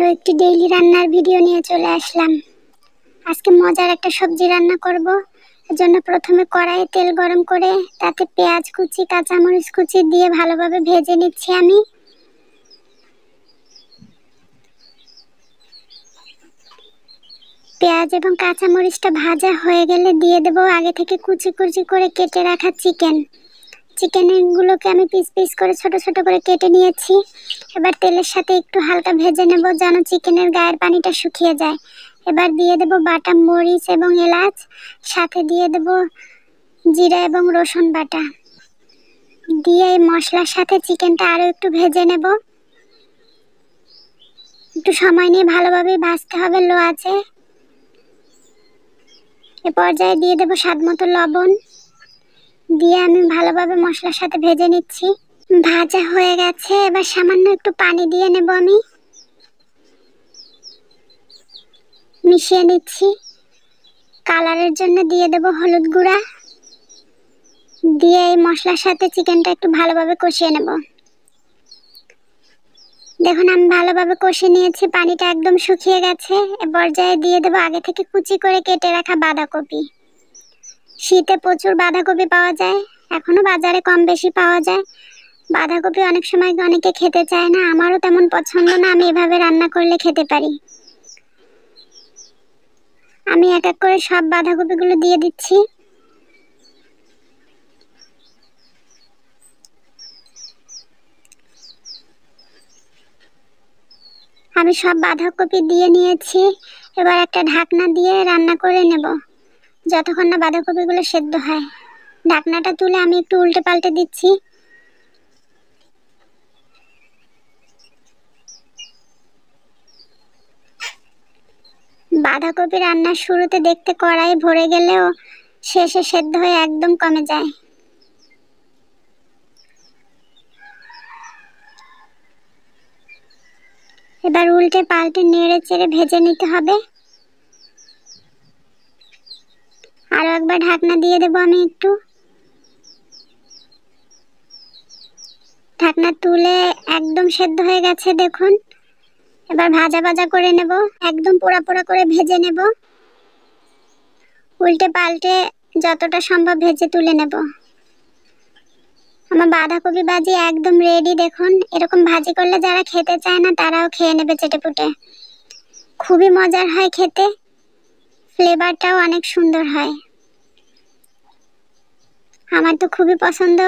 আরো একটি ডেইলি রান্নার ভিডিও নিয়ে চলে আসলাম। আজকে মজার একটা সবজি রান্না করব। এর জন্য প্রথমে কড়াইয়ে তেল গরম করে তাতে পেঁয়াজ কুচি কাঁচামরিচ কুচি দিয়ে ভালোভাবে ভেজে নিচ্ছি আমি। পেঁয়াজ এবং কাঁচামরিচটা ভাজা হয়ে গেলে দিয়ে দেব আগে থেকে কুচি কুচি করে কেটে রাখা চিকেনগুলোকে আমি পিস পিস করে ছোট ছোট করে কেটে নিয়েছি। এবার তেলের সাথে একটু হালকা ভেজে নেব যেন চিকেনের গায়ের পানিটা শুকিয়ে যায়। এবার দিয়ে দেব বাটা মরিচ এবং এলাচ, সাথে দিয়ে দেব জিরা এবং রসুন বাটা। দিয়ে এই মশলার সাথে চিকেনটা আরও একটু ভেজে নেব। একটু সময় নিয়ে ভালোভাবে ভাজতে হবে লো আঁচে। এ পর্যায়ে দিয়ে দেব স্বাদমতো লবণ, দিয়ে আমি ভালোভাবে মশলার সাথে ভেজে নিচ্ছি। ভাজা হয়ে গেছে, এবার সামান্য একটু পানি দিয়ে নেব আমি, মিশিয়ে নিচ্ছি। কালারের জন্য দিয়ে দেব হলুদ গুঁড়া, দিয়ে এই মশলার সাথে চিকেনটা একটু ভালোভাবে কষিয়ে নেব। দেখুন আমি ভালোভাবে কষিয়ে নিয়েছি, পানিটা একদম শুকিয়ে গেছে। এ পর্যায়ে দিয়ে দেব আগে থেকে কুচি করে কেটে রাখা বাঁধাকপি। শীতে প্রচুর বাঁধাকপি পাওয়া যায়, এখনো বাজারে কম বেশি পাওয়া যায়। বাঁধাকপি অনেক সময় অনেকে খেতে চায় না, আমারও তেমন পছন্দ না, আমি এভাবে রান্না করলে খেতে পারি। আমি এক এক করে সব বাঁধাকপিগুলো দিয়ে দিচ্ছি। আমি সব বাঁধাকপি দিয়ে নিয়েছি। এবার একটা ঢাকনা দিয়ে রান্না করে নেব যতক্ষণ না বাঁধাকপিগুলো সেদ্ধ হয়। ঢাকনাটা তুলে আমি একটু উল্টে পাল্টে দিচ্ছি। বাঁধাকপি রান্নার শুরুতে দেখতে কড়াই ভরে গেলেও শেষে সেদ্ধ হয়ে একদম কমে যায়। এবার উল্টে পাল্টে নেড়ে চেড়ে ভেজে নিতে হবে। আরো একবার ঢাকনা দিয়ে দেব আমি একটু। ঢাকনা তুলে একদম সেদ্ধ হয়ে গেছে দেখুন। এবার ভাজা ভাজা করে নেব, একদম পোড়া পোড়া করে ভেজে নেব। উল্টে পাল্টে যতটা সম্ভব ভেজে তুলে নেব। আমার বাঁধাকপি ভাজি একদম রেডি। দেখুন এরকম ভাজি করলে যারা খেতে চায় না তারাও খেয়ে নেবে চেটেপুটে। খুবই মজার হয় খেতে, ফ্লেভারটাও অনেক সুন্দর হয়। আমার তো খুবই পছন্দ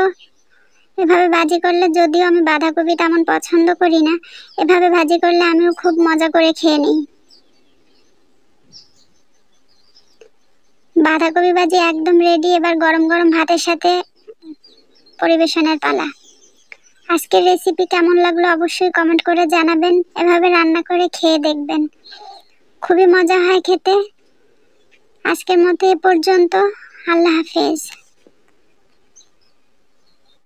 এভাবে ভাজি করলে, যদিও আমি বাঁধাকপি তেমন পছন্দ করি না, এভাবে ভাজি করলে আমিও খুব মজা করে খেয়ে নিই। বাঁধাকপি ভাজি একদম রেডি। এবার গরম গরম ভাতের সাথে পরিবেশনের পালা। আজকের রেসিপি কেমন লাগলো অবশ্যই কমেন্ট করে জানাবেন। এভাবে রান্না করে খেয়ে দেখবেন, খুবই মজা হয় খেতে। আজকের মতো এ পর্যন্ত। আল্লাহ হাফেজ।